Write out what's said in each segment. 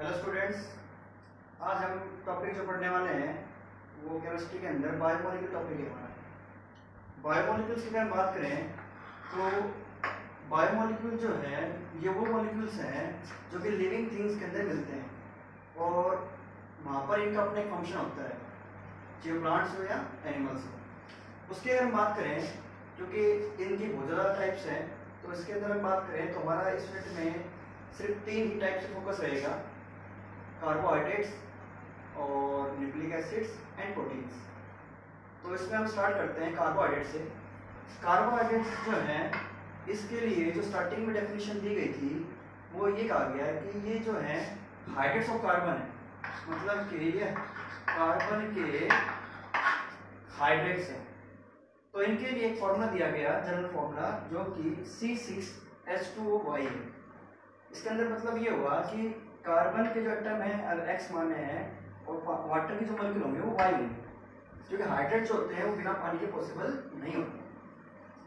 Hello students, आज हम topic जो पढ़ने वाले हैं वो केमिस्ट्री के अंदर बायोमोलिक्यूल टॉपिक है हमारा। बायोमोलिक्यूल्स की अगर हम बात करें तो बायोमोलिक्यूल जो है ये वो मॉलिक्यूल्स हैं जो कि लिविंग थिंग्स के अंदर मिलते हैं और वहाँ पर इनका अपना एक फंक्शन होता है, चाहे प्लांट्स हो या एनिमल्स हो। उसकी अगर हम बात करें, क्योंकि इनकी बहुत ज़्यादा टाइप्स हैं, तो इसके अंदर हम बात करें तो हमारा इस यूनिट में सिर्फ 3 ही टाइप से फोकस रहेगा, कार्बोहाइड्रेट्स और न्यूक्लिक एसिड्स एंड प्रोटीन्स। तो इसमें हम स्टार्ट करते हैं कार्बोहाइड्रेट से। कार्बोहाइड्रेट्स जो हैं इसके लिए जो स्टार्टिंग में डेफिनेशन दी गई थी वो ये कहा गया है कि ये जो है हाइड्रेट्स ऑफ कार्बन है, मतलब कि ये कार्बन के हाइड्रेट्स हैं। तो इनके लिए एक फॉर्मूला दिया गया, जनरल फॉर्मूला, जो कि C6H2O है। इसके अंदर मतलब ये हुआ कि कार्बन के जो एटम है अगर X माने हैं और वाटर के जो मॉलिक्यूल होंगे वो Y होंगे, क्योंकि हाइड्रेट जो होते हैं वो बिना पानी के पॉसिबल नहीं होते।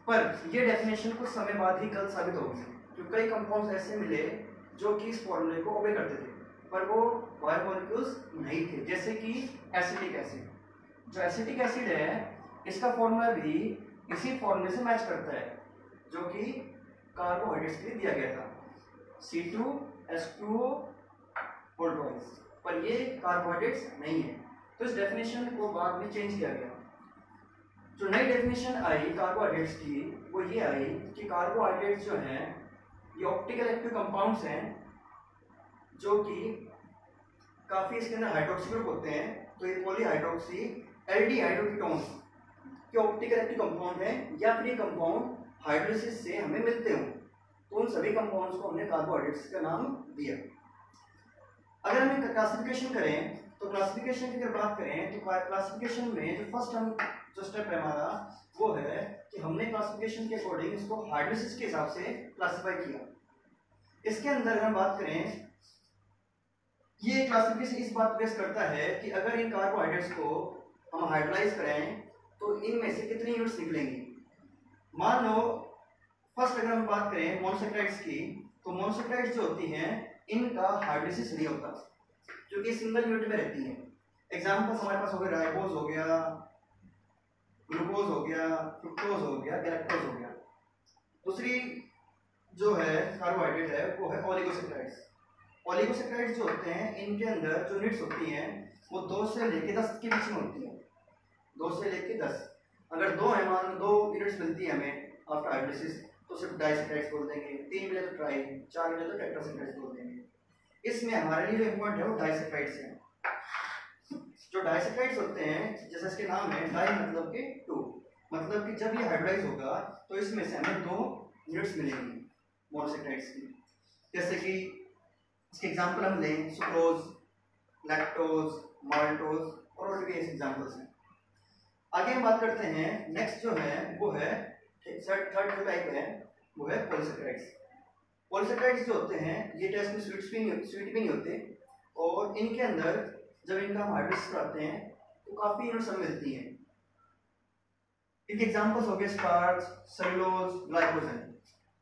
पर ये डेफिनेशन कुछ समय बाद ही गलत साबित हो गई, क्योंकि कई कंपाउंड्स ऐसे मिले जो कि इस फॉर्मूले को ओबे करते थे पर वो बायोमोलिक्यूल्स नहीं थे, जैसे कि एसिटिक एसिड। जो एसिटिक एसिड है इसका फॉर्मूला भी इसी फॉर्मूले से मैच करता है जो कि कार्बोहाइड्रेट्स के लिए दिया गया था, C2H2O, पर ये कार्बोहाइड्रेट्स नहीं है। तो इस डेफिनेशन को बाद में चेंज किया गया। जो नई डेफिनेशन आई कार्बोहाइड्रेट्स की वो ये आई कि कार्बोहाइड्रेट्स जो हैं ये ऑप्टिकल एक्टिव कंपाउंड्स हैं जो कि काफ़ी इसके अंदर हाइड्रोक्सी ग्रुप होते हैं। तो ये पॉलीहाइड्रोक्सी एल्डिहाइड कीटोन्स के ऑप्टिकल एक्टिव कंपाउंड हैं, या फिर ये कंपाउंड हाइड्रोलिसिस से हमें मिलते हों, तो उन सभी कंपाउंड्स को हमने कार्बोहाइड्रेट्स का नाम दिया। अगर हम क्लासिफिकेशन करें तो क्लासिफिकेशन की अगर बात करें तो क्लासिफिकेशन में जो फर्स्ट हम जो स्टेप है हमारा वो है कि हमने क्लासिफिकेशन के अकॉर्डिंग इसको हाइड्रोलिसिस के हिसाब से क्लासिफाई किया। इसके अंदर अगर हम बात करें, ये क्लासिफिकेशन इस बात बेस करता है कि अगर इन कार्बोहाइड्रेट्स को हम हाइड्रोलाइज करें तो इनमें से कितनी यूनिट्स निकलेंगी। मान लो फर्स्ट अगर हम बात करें मोनोसैकेराइड्स की, तो मोनोसैकेराइड्स जो होती हैं इनका हाइड्रोलिसिस नहीं होता क्योंकि सिंगल यूनिट में रहती हैं। एग्जांपल्स हमारे पास हो गए, राइबोज हो गया, ग्लूकोज हो गया, फ्रुक्टोज हो गया, गैलेक्टोज हो गया। दूसरी जो है कार्बोहाइड्रेट है वो है ओलिगोसैकेराइड्स। ओलिगोसैकेराइड्स जो होते हैं इनके अंदर जो यूनिट्स होती हैं वो 2 से लेकर 10 के बीच में होती हैं, 2 से लेकर 10। अगर 2 है, मान लो 2 यूनिट्स मिलती है हमें आफ्टर हाइड्रोलिसिस तो सिर्फ डाइसैकेराइड्स बोल देंगे, 3 मिले तो ट्राई, 4 मिले तो टेट्रासैकेराइड्स बोल देंगे। इसमें हमारे लिए जो इम्पोर्टेंट है वो डाइसैकेराइड्स हैं। जो डाइसैकेराइड्स होते हैं जैसे इसके नाम है, डाई मतलब कि 2, मतलब कि जब ये हाइड्रोलाइज होगा तो इसमें से हमें 2 यूनिट्स मिलेंगी मोनोसैकेराइड्स की। जैसे कि इसके एग्जांपल हम लें सुक्रोज, लैक्टोज, माल्टोज और भी ऐसे एग्जांपल्स हैं। आगे हम बात करते हैं, नेक्स्ट जो है वो है थर्ड जो टाइप है वो है पॉलीसैकेराइड्स। पॉलीसैकेराइड्स जो होते हैं ये टेस्ट में स्वीट भी नहीं होते और इनके अंदर जब इनका हम हाइड्रोलिसिस कराते हैं तो काफ़ी यूनिट्स हमें मिलती हैं। इनके एग्जांपल्स हो गए स्टार्च, सेलुलोज, ग्लाइकोजन।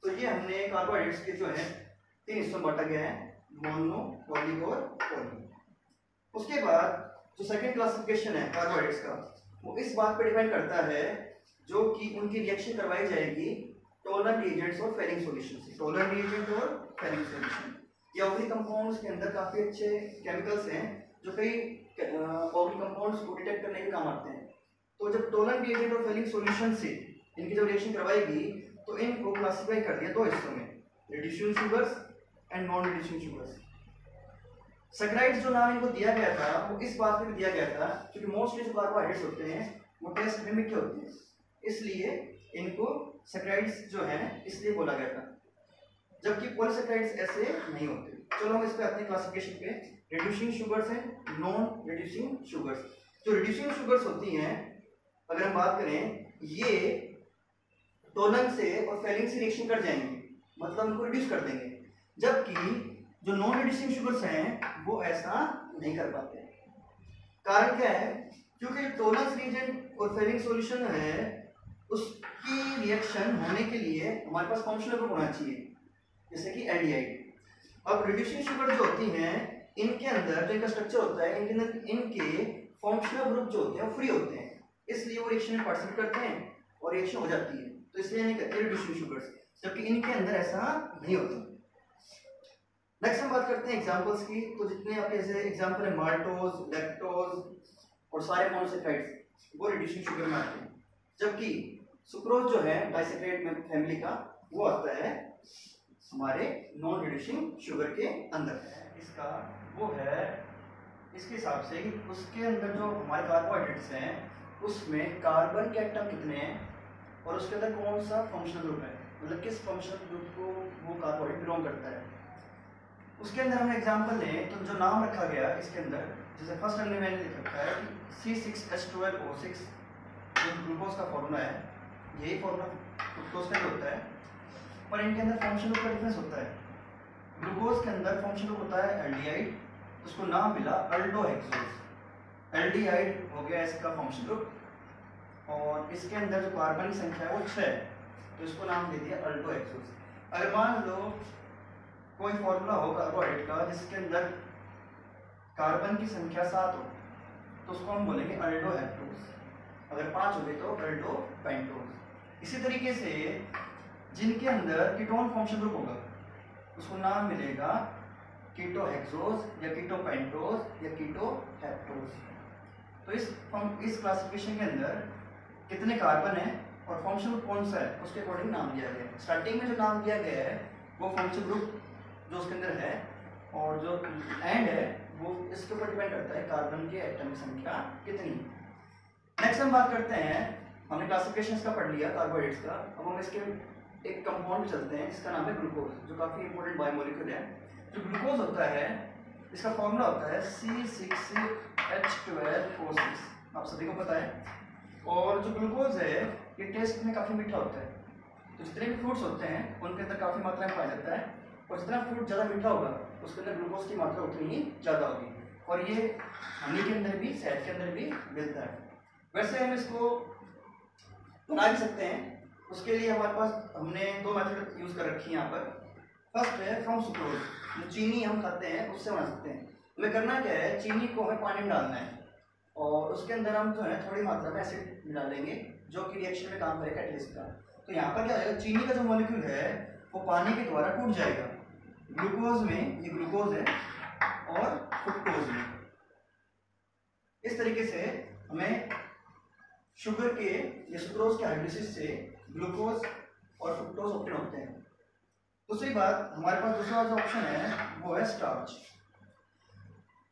तो ये हमने कार्बोहाइड्रेट्स के जो है 3 हिस्सों में बांटा गया है, मोनो, पॉली और पॉली। उसके बाद जो सेकेंड क्लासिफिकेशन है कार्बोहाइड्रेट्स का वो इस बात पर डिपेंड करता है जो कि उनकी रिएक्शन करवाई जाएगी टोलरेंट रिएजेंट्स और फेरिंग सॉल्यूशन से। टोलरेंट रिएजेंट और फेरिंग सॉल्यूशन ये ऑर्गेनिक कंपाउंड्स के अंदर काफ़ी अच्छे केमिकल्स हैं जो कई ऑर्गेनिक कंपाउंड्स को डिटेक्ट करने के काम आते हैं। तो जब टोलरेंट रिएजेंट और फेरिंग सॉल्यूशन से इनकी जब रिएक्शन करवाएगी तो इनको क्लासिफाई कर दिया 2 हिस्सों में, reducing sugars and non reducing sugars. सैकेराइड्स जो नाम इनको दिया गया था वो इस बात पे भी दिया गया था क्योंकि मोस्टली जो कार्बोहाइड्रेट्स होते हैं वो टेस्ट में मीठे होते हैं, इसलिए इनको सैकेराइड्स जो हैं इसलिए बोला गया था, जबकि पॉलीसैकेराइड्स ऐसे नहीं होते। चलो हम इस पे आते हैं क्लासिफिकेशन पे। रिड्यूसिंग शुगर्स हैं, नॉन रिड्यूसिंग शुगर्स। जो रिड्यूसिंग शुगर्स होती हैं अगर हम बात करें ये टोलन से और फेरिंग से रिएक्शन कर जाएंगे, मतलब उनको रिड्यूस कर देंगे, जबकि जो नॉन रिड्यूसिंग शुगर्स हैं वो ऐसा नहीं कर पाते। कारण क्या है, क्योंकि टोलेंस रिएजेंट और फेरिंग सॉल्यूशन है उसकी रिएक्शन होने के लिए हमारे पास फंक्शनल ग्रुप होना चाहिए, जैसे कि एल्डिहाइड। अब रिड्यूसिंग शुगर जो होती हैं इनके अंदर जो इनका स्ट्रक्चर होता है, इनके अंदर इनके फंक्शनल ग्रुप जो होते हैं वो फ्री होते हैं, इसलिए वो रिएक्शन में पार्टिसिपेट करते हैं और रिएक्शन हो जाती है, तो इसलिए इन्हें कहते हैं रिड्यूसिंग शुगर्स, जबकि इनके अंदर ऐसा नहीं होता। नेक्स्ट हम बात करते हैं एग्जांपल्स की। तो जितने आपके ऐसे एग्जांपल है माल्टोज, लैक्टोज और सारे मोनोसैकेराइड्स वो रिड्यूसिंग शुगर में आते हैं, जबकि सुक्रोज जो है डाइसैकेराइड में फैमिली का वो आता है हमारे नॉन रिड्यूसिंग शुगर के अंदर है। इसका वो है इसके हिसाब से कि उसके अंदर जो हमारे कार्बोहाइड्रेट्स हैं उसमें कार्बन के एटम कितने हैं और उसके अंदर कौन सा फंक्शनल ग्रुप है, मतलब किस फंक्शनल ग्रुप को वो कार्बोहाइड्रेट बिलोंग करता है। उसके अंदर हमने एग्जांपल लें तो जो नाम रखा गया इसके अंदर, जैसे फर्स्ट हमने मैंने लिख रखा है कि C6H12O6 जो ग्लूकोज का फॉर्मूला है, यही फॉर्मूला फ्रुक्टोज का भी होता है, पर इनके अंदर फंक्शनल ग्रुप का डिफरेंस होता है। ग्लूकोज के अंदर फंक्शनल ग्रुप होता है एल्डिहाइड, उसको नाम मिला अल्डोहेक्सोज, एल्डिहाइड हो गया इसका फंक्शनल ग्रुप, और इसके अंदर जो कार्बन की संख्या है वो 6 है, तो इसको नाम दे दिया अल्डोहेक्सोज। अगर मान लो कोई फॉर्मूला हो कार्बोहाइड्रेट का जिसके अंदर कार्बन की संख्या 7 हो तो उसको हम बोलेंगे अल्डोहेक्टोज, अगर 5 हो गए तो अल्डोपेंटोज। इसी तरीके से जिनके अंदर कीटोन फंक्शन ग्रुप होगा उसको नाम मिलेगा कीटोहेक्सोज या कीटोपेंटोज या कीटोहेप्टोज। तो इस क्लासिफिकेशन के अंदर कितने कार्बन है और फंक्शन ग्रुप कौन सा है उसके अकॉर्डिंग नाम दिया गया है। स्टार्टिंग में जो नाम दिया गया है वो फंक्शन ग्रुप जो उसके अंदर है, और जो एंड है वो इसके ऊपर डिपेंड करता है कार्बन के एटम की संख्या कितनी। नेक्स्ट हम बात करते हैं, हमने क्लासिफिकेशन का पढ़ लिया कार्बोहाइड्रेट्स का, अब हम इसके एक कंपाउंड चलते हैं जिसका नाम है ग्लूकोज, जो काफी इंपॉर्टेंट बायोमोलिक्यूल है। जो ग्लूकोज होता है इसका फॉर्मूला होता है C6H12O6, आप सभी को पता है। और जो ग्लूकोज है ये टेस्ट में काफी मीठा होता है, तो जितने भी फ्रूट्स होते हैं उनके अंदर काफी मात्रा में पाया जाता है, और जितना फ्रूट ज़्यादा मीठा होगा उसके अंदर ग्लूकोज की मात्रा उतनी ही ज़्यादा होगी, और ये हनी के अंदर भी शहद के अंदर भी मिलता है। वैसे हम इसको बना भी सकते हैं, उसके लिए हमारे पास हमने 2 मेथड यूज़ कर रखी है यहाँ पर। फर्स्ट है फ्रॉम सुक्रोज, जो चीनी हम खाते हैं उससे बना सकते हैं। हमें करना क्या है, चीनी को हमें पानी में डालना है और उसके अंदर हम जो है थोड़ी मात्रा में एसिड मिला लेंगे जो कि रिएक्शन में काम करेगा कैटलिस्ट का। तो यहाँ पर क्या हो जाएगा, चीनी का जो मॉलिक्यूल है वो पानी के द्वारा टूट जाएगा, ग्लूकोज में ये ग्लूकोज है और फ्रुक्टोज में। इस तरीके से हमें शुगर के या सुक्रोज के हाइड्रोलिसिस से ग्लूकोज और फ्रुक्टोज ऑब्टेन होते हैं। दूसरी बात, हमारे पास दूसरा जो ऑप्शन है वो है स्टार्च।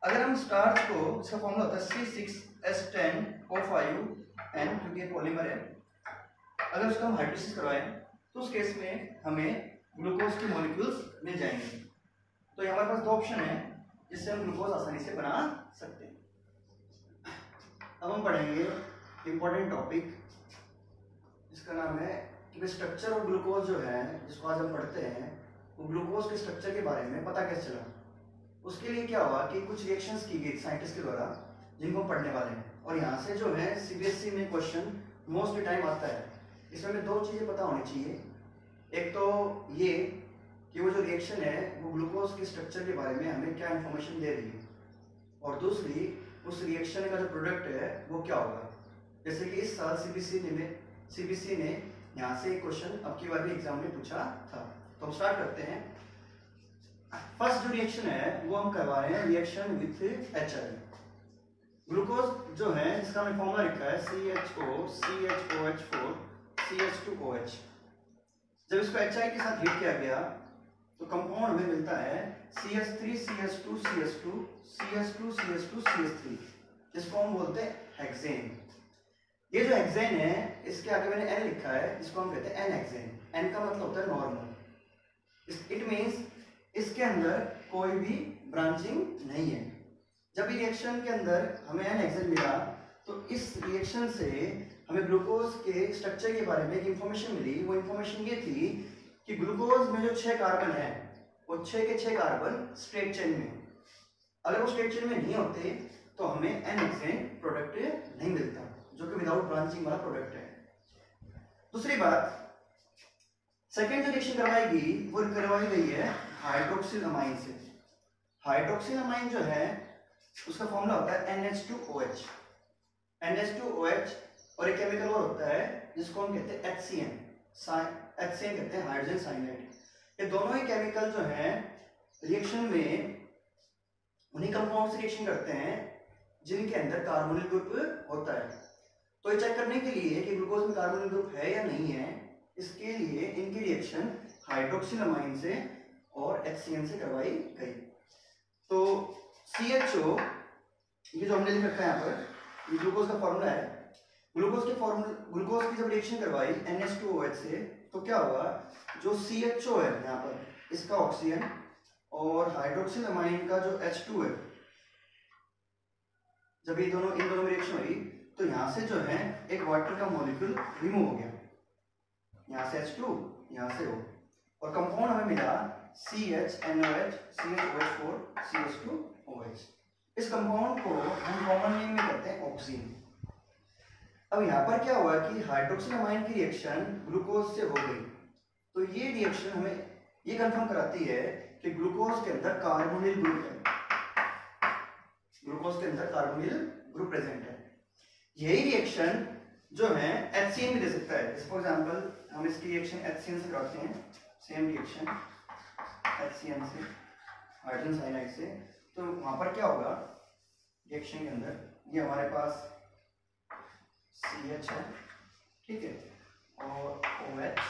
अगर हम स्टार्च को, इसका फॉर्मूला होता है C6H10O5N, क्योंकि ये पॉलीमर है, अगर उसका हम हाइड्रोलिसिस करवाएं तो उस केस में हमें ग्लूकोज के मॉलिक्यूल्स मिल जाएंगे। तो हमारे पास 2 ऑप्शन है जिससे हम ग्लूकोज आसानी से बना सकते हैं। अब हम पढ़ेंगे इंपॉर्टेंट टॉपिक, जिसका नाम है कि स्ट्रक्चर ऑफ ग्लूकोज जो है, जिसको आज हम पढ़ते हैं, वो ग्लूकोज के स्ट्रक्चर के बारे में पता कैसे चला। उसके लिए क्या हुआ कि कुछ रिएक्शंस की गई साइंटिस्ट के द्वारा जिनको हम पढ़ने वाले हैं, और यहाँ से जो है CBSE में क्वेश्चन मोस्ट टाइम आता है। इसमें 2 चीज़ें पता होनी चाहिए, एक तो ये कि वो जो रिएक्शन है वो ग्लूकोज के स्ट्रक्चर के बारे में हमें क्या इन्फॉर्मेशन दे रही है, और दूसरी उस रिएक्शन का जो प्रोडक्ट है वो क्या होगा। जैसे कि इस साल CBSE ने यहाँ से एक क्वेश्चन अब की बार भी एग्जाम में पूछा था। तो हम स्टार्ट करते हैं। फर्स्ट जो रिएक्शन है वो हम करवा रहे हैं रिएक्शन विथ HI। ग्लूकोज जो है इसका हमने फॉर्मूला लिखा है CHO CH4CH2OH। जब इसको HI के साथ हीट किया गया तो कंपाउंड हमें मिलता है CH3CH2CH2CH2CH3, जिसको हम बोलते हैं हेक्सेन। ये जो हेक्सेन है इसके आगे मैंने N लिखा है, इसको हम कहते हैं N-हेक्सेन। N का मतलब होता है नॉर्मल। इट मींस इसके अंदर कोई भी ब्रांचिंग नहीं है। जब ये रिएक्शन के अंदर हमें N-हेक्सेन मिला तो इस रिएक्शन से हमें ग्लूकोज के स्ट्रक्चर के बारे में एक इंफॉर्मेशन मिली। वो इंफॉर्मेशन ये थी कि ग्लूकोज में जो 6 कार्बन है वो 6 के 6 कार्बन स्ट्रेट चेन में, अगर वो स्ट्रेट चेन में नहीं होते तो हमें N-हेक्सेन प्रोडक्ट नहीं मिलता, जो कि विदाउट ब्रांचिंग वाला प्रोडक्ट है। दूसरी बात, सेकेंड जो रिएक्शन करवाएगी वो करवाई गई है हाइड्रोक्सिल अमाइन से। हाइड्रोक्सिल अमाइन जो है उसका फॉर्मूला होता है NH2OH। NH2OH और एक केमिकल और होता है जिसको हम कहते हैं HCN। HCN कहते हैं हाइड्रोजन साइनाइड। ये दोनों ही केमिकल जो हैं रिएक्शन में उन्हीं कंपाउंड से रिएक्शन करते हैं जिनके अंदर कार्बोनिल ग्रुप होता है। तो ये चेक करने के लिए कि ग्लूकोज में कार्बोनिल ग्रुप है या नहीं है, इसके लिए इनकी रिएक्शन हाइड्रोक्सिल अमाइन से और HCN से करवाई गई। तो CHO ये जो हमने लिख रखा है यहाँ पर, ये ग्लूकोज का फॉर्मूला है। ग्लूकोज की जब रिएक्शन करवाई NH2OH से तो क्या हुआ, जो CHO है यहाँ पर इसका ऑक्सीजन और हाइड्रोक्सिल अमाइन का जो H2 है, जब ये दोनों इन दोनों में रिएक्शन हुई तो यहाँ से जो है एक वाटर का मॉलिक्यूल रिमूव हो गया, यहाँ से H2 यहाँ से O, और कंपाउंड हमें मिला CHNOH CHOH4 CH2OH। इस कंपाउंड को हम कॉमन नेम में कहते हैं ऑक्सीन। अब यहाँ पर क्या हुआ कि हाइड्रोक्सिल अमाइन की रिएक्शन ग्लूकोज से हो गई, तो ये रिएक्शन हमें ये कंफर्म कराती है कि ग्लूकोज के अंदर कार्बोनिल ग्रुप है, ग्लूकोज के अंदर कार्बोनिल ग्रुप प्रेजेंट है। यही रिएक्शन जो है HCN भी दे सकता है। फॉर एग्जांपल हम इसकी रिएक्शन HCN से करते हैं, सेम रिएक्शन HCN से हाइड्रोजन साइनाइड से, तो वहां पर क्या होगा रिएक्शन के अंदर, ये हमारे पास CH है, ठीक है, और OH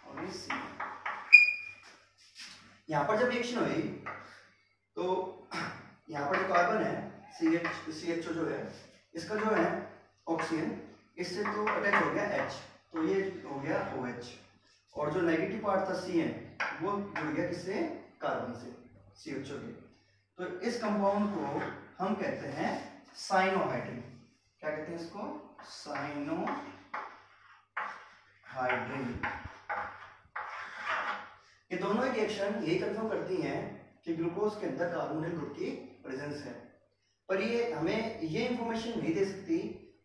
और ये C। यहाँ पर जब रिएक्शन हुई तो यहाँ पर जो कार्बन है CHO जो है, इसका जो है ऑक्सीजन इससे तो अटैच हो गया H, तो ये हो गया OH, और जो नेगेटिव पार्ट था CN वो जुड़ गया किससे, कार्बन से, CHO के। तो इस कंपाउंड को हम कहते हैं साइनोहाइड्रिन। क्या कहते हैं इसको, साइनोहाइड्रिन। ये दोनों रिएक्शन यही कंफर्म करती हैं कि ग्लूकोज के अंदर कार्बोनिल ग्रुप की प्रेजेंस है, पर ये हमें ये इंफॉर्मेशन नहीं दे सकती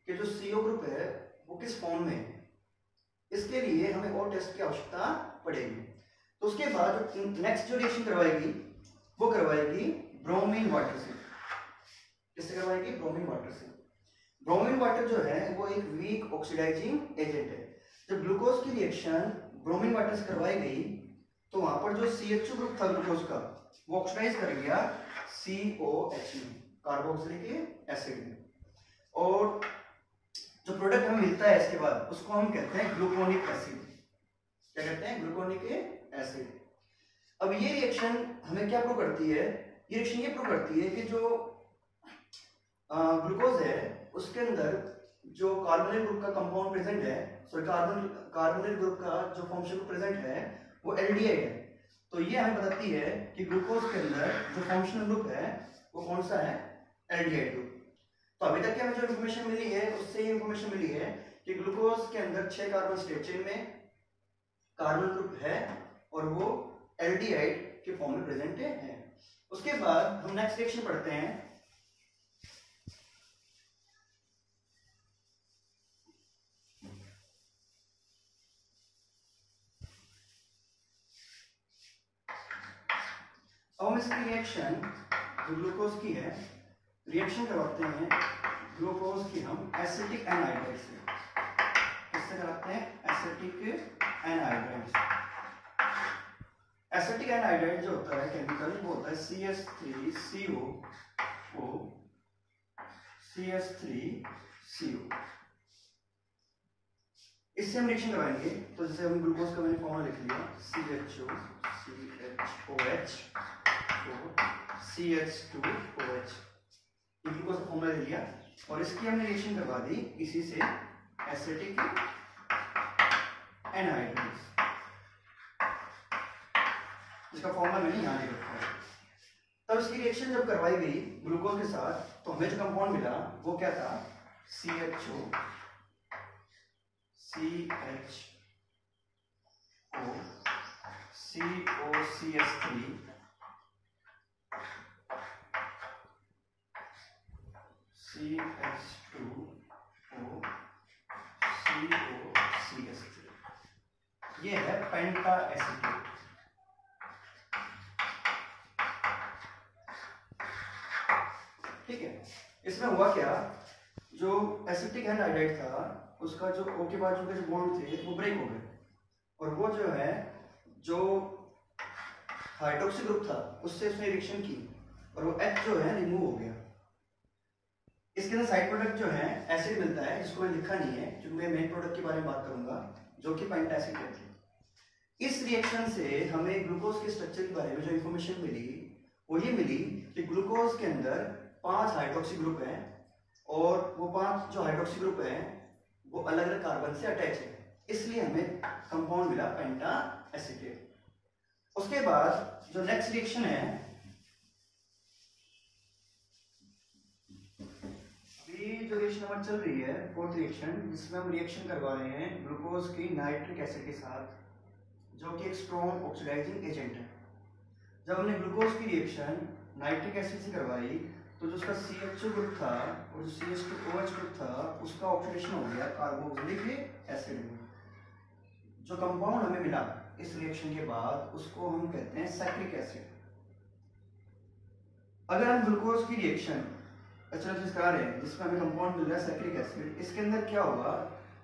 कि जो CO ग्रुप है वो किस फॉर्म में है। इसके लिए हमें और टेस्ट की आवश्यकता पड़ेगी। तो उसके बाद नेक्स्ट जो रिएक्शन करवाएगी वो करवाएगी ब्रोमीन वाटर से। किससे करवाएगी, ब्रोमीन वाटर से। ब्रोमीन वाटर जो है वो एक वीक ऑक्सीडाइजिंग एजेंट है। जब ग्लूकोज की रिएक्शन ब्रोमीन वाटर से करवाई गई तो वहां पर जो CHO ग्रुप था ग्लूकोज का वो ऑक्सीडाइज कर गया COH में, कार्बोक्सिलिक एसिड में, और जो प्रोडक्ट हमें मिलता है इसके बाद उसको हम कहते हैं ग्लूकोनिक एसिड। क्या कहते हैं, ग्लूकोनिक एसिड। अब ये रिएक्शन हमें क्या प्रूव करती है, ये रिएक्शन ये प्रूव करती है कि जो ग्लूकोज है उसके अंदर जो कार्बोनिल ग्रुप का कंपाउंड प्रेजेंट है, सॉरी कार्बोनिल ग्रुप का जो फंक्शन प्रेजेंट है वो एल्डिहाइड है। तो ये हमें बताती है कि ग्लूकोज के अंदर जो फंक्शनल ग्रुप है वो कौन सा है, एल्डिहाइड ग्रुप। तो अभी तक हमें जो इन्फॉर्मेशन मिली है उससे ये इन्फॉर्मेशन मिली है कि ग्लूकोज के अंदर 6 कार्बन स्टेट चेन में कार्बन ग्रुप है और वो एल्डिहाइड के फॉर्म में प्रेजेंट है। उसके बाद हम नेक्स्ट रिएक्शन पढ़ते हैं, अब हम इसकी रिएक्शन जो ग्लूकोज की है रिएक्शन करवाते हैं ग्लूकोज की हम एसिटिक एनहाइड्राइड से। किससे कराते हैं, एसिटिक एनहाइड्राइड। एसिटिक एनहाइड्राइड जो होता है केमिकल वो होता है CH3CO CH3CO। इससे हम रिएक्शन करवाएंगे, तो जैसे हम ग्लूकोज का मैंने फॉर्मूला लिख लिया CHO CHOH CH2OH, ये ग्लूकोज का फॉर्मूला ले लिया और इसकी हमने रिएक्शन करवा दी इसी से एसिटिक एनहाइड्राइड, जिसका फॉर्मूला मैंने यहाँ लिख रखा है। तब इसकी रिएक्शन जब करवाई गई ग्लूकोज के साथ तो हमें जो कंपाउंड मिला वो क्या था, CHO CHO COCH3 CH2O COCH3, ये है पेंटा एसिटेट। ठीक है, इसमें हुआ क्या, जो एसिटिक एनहाइड्राइड था उसका जो O के बाद जो बॉन्ड थे वो ब्रेक हो गए, और वो जो है जो हाइड्रोक्सी ग्रुप था उससे उसने रिएक्शन की और वो H जो है रिमूव हो गया। इसके अंदर साइड प्रोडक्ट जो है एसिड मिलता है, जिसको मैं लिखा नहीं है क्योंकि मैं मेन प्रोडक्ट के बारे में बात करूंगा, जो कि पेंटासिड है। इस रिएक्शन से हमें ग्लूकोज के स्ट्रक्चर के बारे में जो इंफॉर्मेशन मिली वो ये मिली कि ग्लूकोज के अंदर 5 हाइड्रोक्सी ग्रुप हैं, और वो 5 जो हाइड्रोक्सी ग्रुप हैं वो अलग अलग कार्बन से अटैच है, इसलिए हमें कंपाउंड मिला पेंटा एसिटेट। उसके बाद जो नेक्स्ट रिएक्शन है, अभी जो रिएक्शन हमारी चल रही है फोर्थ रिएक्शन, जिसमें हम रिएक्शन करवा रहे हैं ग्लूकोज की नाइट्रिक एसिड के साथ, जो कि एक स्ट्रॉन्ग ऑक्सीडाइजिंग एजेंट है। जब हमने ग्लूकोज की रिएक्शन नाइट्रिक एसिड से करवाई तो जो उसका CH2 ग्रुप था और जो CH2OH ग्रुप था उसका ऑक्सीडेशन हो गया कार्बोक्सिलिक एसिड में। जो कंपाउंड हमें मिला इस रिएक्शन के बाद उसको हम कहते हैं सैक्रिक एसिड। अगर हम ग्लूकोज की रिएक्शन HNO3 करा रहे हैं जिसमें हमें कंपाउंड मिल रहा है सैक्रिक एसिड, इसके अंदर क्या होगा,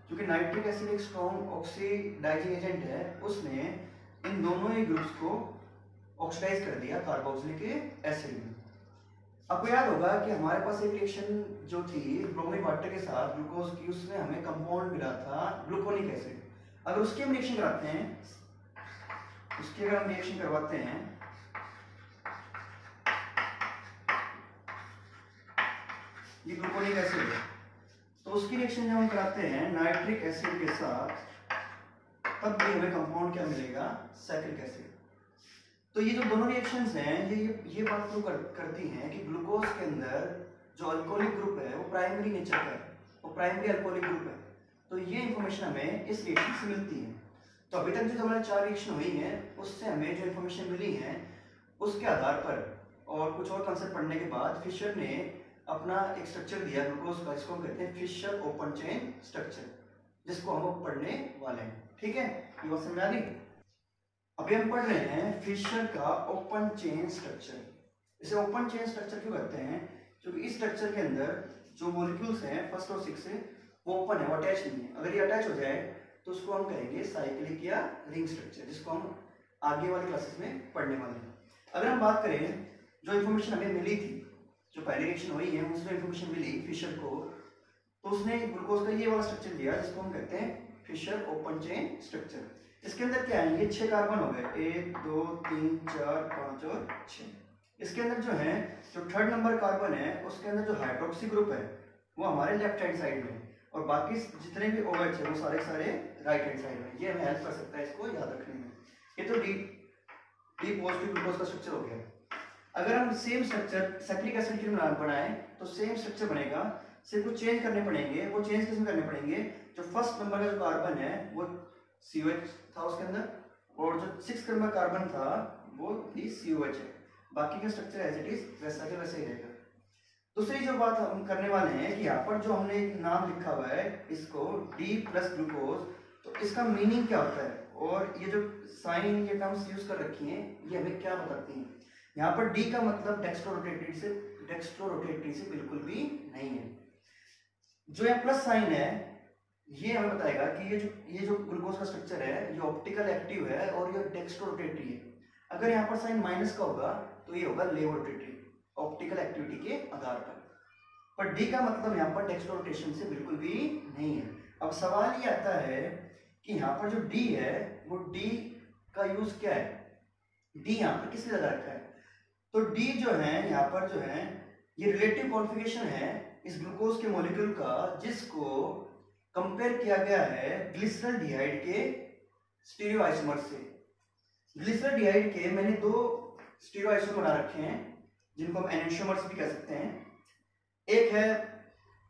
क्योंकि नाइट्रिक एसिड एक स्ट्रॉन्ग ऑक्सीडाइजिंग एजेंट है, उसने इन दोनों ही ग्रुप्स को ऑक्सीडाइज कर दिया कार्बोक्सिलिक एसिड में। आपको याद होगा कि हमारे पास एक रिएक्शन जो थी ब्रोमीन वाटर के साथ ग्लूकोज की, उसमें हमें कंपाउंड मिला था ग्लूकोनिक एसिड। अगर उसकी हम रिएक्शन कराते हैं, उसकी अगर हम रिएक्शन करवाते हैं ये ग्लूकोनिक एसिड है, तो उसकी रिएक्शन जब हम कराते हैं नाइट्रिक एसिड के साथ, तब भी हमें कंपाउंड क्या मिलेगा, सैक्रिक एसिड। तो ये जो दोनों रिएक्शंस हैं ये बात प्रूव करती हैं कि ग्लूकोज के अंदर जो अल्कोहलिक ग्रुप है वो प्राइमरी नेचर का है, वो प्राइमरी अल्कोहलिक ग्रुप है। तो ये इंफॉर्मेशन हमें इस रिएक्शन से मिलती है। तो अभी तक जो हमारे 4 रिएक्शन हुई हैं उससे हमें जो इंफॉर्मेशन मिली है उसके आधार पर और कुछ और कॉन्सेप्ट पढ़ने के बाद फिशर ने अपना एक स्ट्रक्चर दिया ग्लूकोज का, जिसको हम कहते हैं फिशर ओपन चेन स्ट्रक्चर, जिसको हम पढ़ने वाले हैं। ठीक है, ये बात समझ आ गई। अभी हम पढ़ रहे हैं फिशर का ओपन चेन स्ट्रक्चर। इसे ओपन चेन स्ट्रक्चर क्यों कहते हैं, क्योंकि इस स्ट्रक्चर के अंदर जो मॉलिक्यूल्स हैं फर्स्ट और सिक्स से वो ओपन है, वो अटैच नहीं है। अगर ये अटैच हो जाए तो उसको हम कहेंगे साइक्लिक या रिंग स्ट्रक्चर, जिसको हम आगे वाली क्लासेस में पढ़ने वाले हैं। अगर हम बात करें जो इन्फॉर्मेशन हमें मिली थी, जो पहली रिएक्शन हुई है उसमें इन्फॉर्मेशन मिली फिशर को, तो उसने ग्लूकोज का ये वाला स्ट्रक्चर दिया जिसको हम कहते हैं फिशर ओपन चेन स्ट्रक्चर। इसके अंदर क्या है, ये 6 कार्बन हो गए, 1 2 3 4 5 और 6। इसके अंदर जो है जो थर्ड नंबर कार्बन है उसके अंदर जो हाइड्रोक्सी ग्रुप है वो हमारे लेफ्ट हैंड साइड में, और बाकी जितने भी OH है वो सारे राइट हैंड साइड में। ये हमें हेल्प कर सकता है इसको याद रखने में। ये तो डी पॉजिटिव ग्लूकोज का स्ट्रक्चर हो गया। अगर हम सेम स्ट्रक्चर सैक्रिक एसिड के लिए बनाएं तो सेम स्ट्रक्चर बनेगा, सिर्फ कुछ चेंज करने पड़ेंगे। वो चेंज किसमें करने पड़ेंगे, जो फर्स्ट नंबर का जो कार्बन है वो COH था उसके अंदर, और जो 6 नंबर कार्बन था वो भी COH है। बाकी का स्ट्रक्चर एज इट इज वैसा के वैसे ही रहेगा। दूसरी जो बात हम करने वाले हैं कि यहाँ पर जो हमने एक नाम लिखा हुआ है इसको D प्लस ग्लूकोज, तो इसका मीनिंग क्या होता है और ये जो साइन ये टर्म्स यूज कर रखी हैं ये हमें क्या बताती हैं। यहाँ पर D का मतलब डेक्स्ट्रोरोटेटरी से बिल्कुल भी नहीं है। जो यहाँ प्लस साइन है ये हमें बताएगा कि ये जो ग्लूकोज का स्ट्रक्चर है ये ऑप्टिकल एक्टिव है और ये डेक्स्ट्रोरोटेटरी है। अगर यहाँ पर साइन माइनस का होगा तो ये होगा लेवोरोटेटरी, ऑप्टिकल एक्टिविटी के आधार पर D का मतलब यहाँ पर डेक्स्ट्रोरोटेशन से बिल्कुल भी नहीं है। अब सवाल ये आता है कि यहाँ पर जो D है वो D का यूज क्या है, D यहाँ पर किस लिए लगा रखा है। तो D जो है यहाँ पर जो है ये रिलेटिव कॉन्फ़िगरेशन है इस ग्लूकोज के मॉलिक्यूल का, जिसको कंपेयर किया गया है ग्लिसरॉल्डिहाइड के स्टीरियोआइसोमर से। ग्लिसरॉल्डिहाइड के मैंने 2 स्टीरियोआइसोमर बना रखे हैं जिनको हम एनेंटियोमर्स भी कह सकते हैं। एक है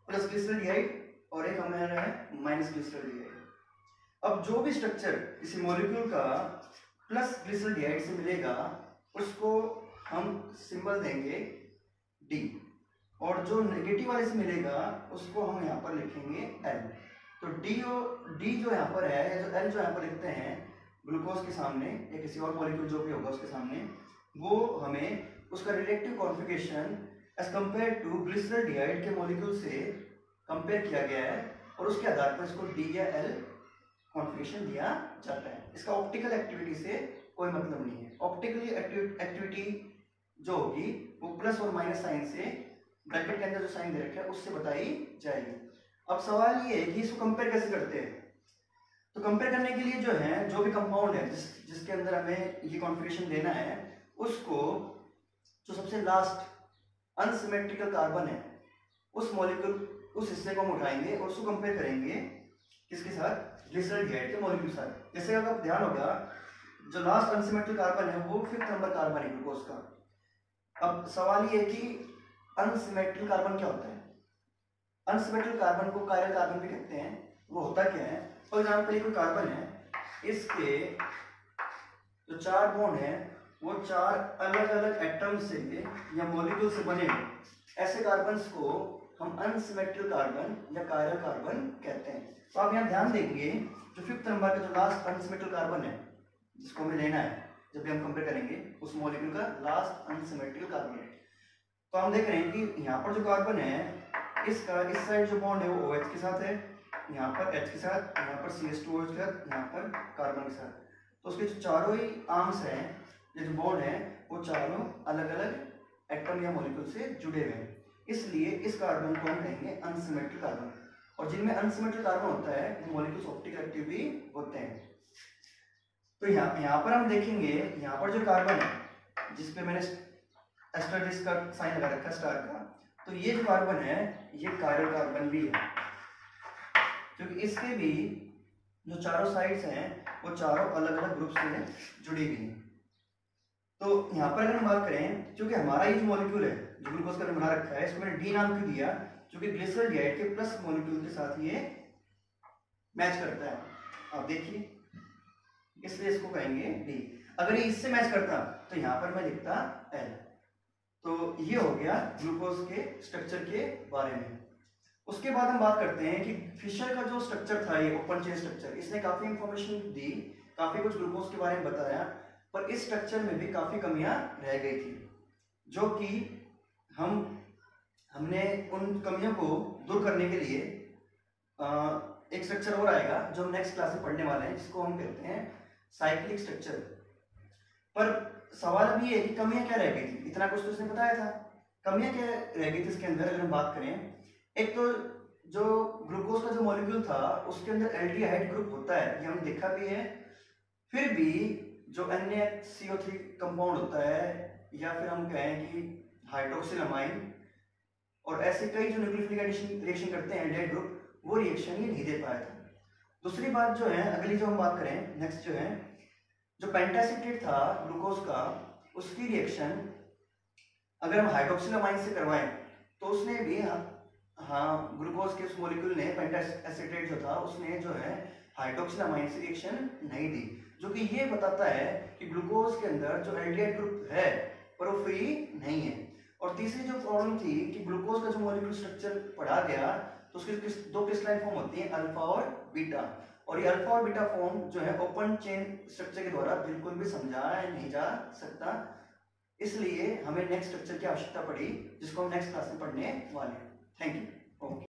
प्लस ग्लिसरॉल्डिहाइड और एक हमारा है माइनस ग्लिसरॉल्डिहाइड। अब जो भी स्ट्रक्चर किसी मॉलिक्यूल का प्लस ग्लिसरॉल्डिहाइड से मिलेगा उसको हम सिंबल देंगे D, और जो नेगेटिव वाले से मिलेगा उसको हम यहाँ पर लिखेंगे L। तो D जो यहाँ पर है या जो L जो यहाँ पर लिखते हैं ग्लूकोज के सामने या किसी और मॉलिक्यूल जो भी होगा उसके सामने, वो हमें उसका relative configuration as compare to glyceraldehyde के मॉलिक्यूल से कंपेयर किया गया है और उसके आधार पर इसको डी या एल कॉन्फिगरेशन दिया जाता है। इसका ऑप्टिकल एक्टिविटी से कोई मतलब नहीं है। ऑप्टिकली एक्टिविटी जो होगी वो प्लस और माइनस साइन से, ब्रैकेट के अंदर जो साइन दे रखा है उससे बताई जाएगी। अब सवाल ये है कि इसको कंपेयर कैसे करते हैं। तो कंपेयर करने के लिए जो है, जो भी कंपाउंड है जिसके अंदर हमें ये कॉन्फिगरेशन देना है, उसको जो सबसे लास्ट अनसिमेट्रिकल कार्बन है उस मॉलिक्यूल, उस हिस्से को हम उठाएंगे और उसको कंपेयर करेंगे किसके साथ, ग्लिसरॉल्डिहाइड के मॉलिक्यूल साथ। जैसे अगर ध्यान होगा, जो लास्ट अनसिमेट्रिक कार्बन है वो 5th नंबर कार्बन है ग्लूकोज का। अब सवाल ये है कि अनसिमेट्रिक कार्बन क्या होता है। अनसिमेट्रिक कार्बन को कायरल कार्बन भी कहते हैं। वो होता क्या है, फॉर एग्जाम्पल कोई कार्बन है, इसके जो 4 बॉन्ड है वो 4 अलग अलग एटम से या मॉलिक्यूल से बने हैं। ऐसे कार्बन्स को हम अनसिमेट्रिक कार्बन या कायरल कार्बन कहते हैं। तो आप यहाँ ध्यान देंगे, जो 5th नंबर का जो लास्ट अनसिमेट्रिक कार्बन है जिसको हमें लेना है जब भी हम कंपेयर करेंगे उस मॉलिक्यूल का लास्ट अनसिमेट्रिक कार्बन है, तो हम देख रहे हैं कि यहाँ पर जो कार्बन है इसका इस साइड जो बॉन्ड है वो OH के साथ है, यहाँ पर H के साथ, यहाँ पर CH2OH के साथ, यहाँ पर कार्बन के साथ। तो उसके जो चारों ही आर्म्स हैं, ये जो बॉन्ड है वो चारों अलग अलग एटम या मॉलिक्यूल से जुड़े हुए हैं। इसलिए इस कार्बन को हम कहेंगे अनसिमेट्रिक कार्बन। और जिनमें अनसिमेट्रिक कार्बन होता है वो मॉलिक्यूल्स ऑप्टिकल एक्टिव भी होते हैं। तो यहाँ पर हम देखेंगे, यहाँ पर जो कार्बन है जिसपे मैंने एस्टेरिस्क का साइन लगा रखा है, स्टार का, तो ये जो कार्बन है ये कायरल कार्बन भी है, क्योंकि इसके भी जो चारों साइड्स हैं वो चारों अलग अलग ग्रुप से जुड़ी हुई हैं। तो यहाँ पर अगर हम बात करें, क्योंकि हमारा ये जो मॉलिक्यूल है जो ग्लूकोज का बना रखा है, इसको मैंने डी नाम क्यों दिया, क्योंकि ग्लिसरॉल्डिहाइड के प्लस मॉलिक्यूल के साथ ये मैच करता है। आप देखिए, इसलिए इसको कहेंगे डी। अगर ये इससे मैच करता तो यहाँ पर मैं लिखता एल। तो ये हो गया ग्लूकोज के स्ट्रक्चर के बारे में। उसके बाद हम बात करते हैं कि फिशर का जो स्ट्रक्चर था, ये ओपन चेन स्ट्रक्चर, इसने काफी इंफॉर्मेशन दी, काफी कुछ ग्लूकोज के बारे में बताया, पर इस स्ट्रक्चर में भी काफी कमियां रह गई थी, जो कि हमने उन कमियों को दूर करने के लिए एक स्ट्रक्चर और आएगा जो हम नेक्स्ट क्लास में पढ़ने वाले हैं, जिसको हम कहते हैं साइक्लिक स्ट्रक्चर। पर सवाल अभी है कि कमियां क्या रह गई थी। इतना कुछ तो उसने बताया था, कमियां क्या रह गई थी इसके अंदर। अगर हम बात करें, एक तो जो ग्लूकोज का जो मॉलिक्यूल था उसके अंदर एल्डिहाइड ग्रुप होता है, ये हमने देखा भी है। फिर भी जो NaCO3 कंपाउंड होता है, या फिर हम कहें कि हाइड्रोक्सिलामाइन और ऐसे कई जो न्यूक्लियोफिलिक रिएक्शन करते हैं एल्डिहाइड ग्रुप, वो रिएक्शन ये नहीं दे पाया था। दूसरी बात जो है, अगली जो हम बात करें नेक्स्ट, जो है जो पेंटासिट्रेट था ग्लूकोज का, उसकी रिएक्शन अगर हम हाइड्रोक्सिलामाइन से करवाएं तो उसने भी ग्लूकोज के उस मॉलिक्यूल ने, पेंटासिट्रेट जो था, उसने जो है हाइड्रोक्सिलामाइन से रिएक्शन नहीं दी, जो कि ये बताता है कि ग्लूकोज के अंदर जो एल्डिहाइड ग्रुप है पर वो फ्री नहीं है। और तीसरी जो प्रॉब्लम थी कि ग्लूकोज का जो मॉलिक्यूल स्ट्रक्चर पढ़ा गया तो उसके 2 क्रिस्टलाइन फॉर्म होती है, अल्फा और बीटा। और ये अल्फा और बीटा फॉर्म जो है ओपन चेन स्ट्रक्चर के द्वारा बिल्कुल भी समझाया नहीं जा सकता। इसलिए हमें नेक्स्ट स्ट्रक्चर की आवश्यकता पड़ी, जिसको हम नेक्स्ट क्लास में पढ़ने वाले हैं। Thank you. ओके।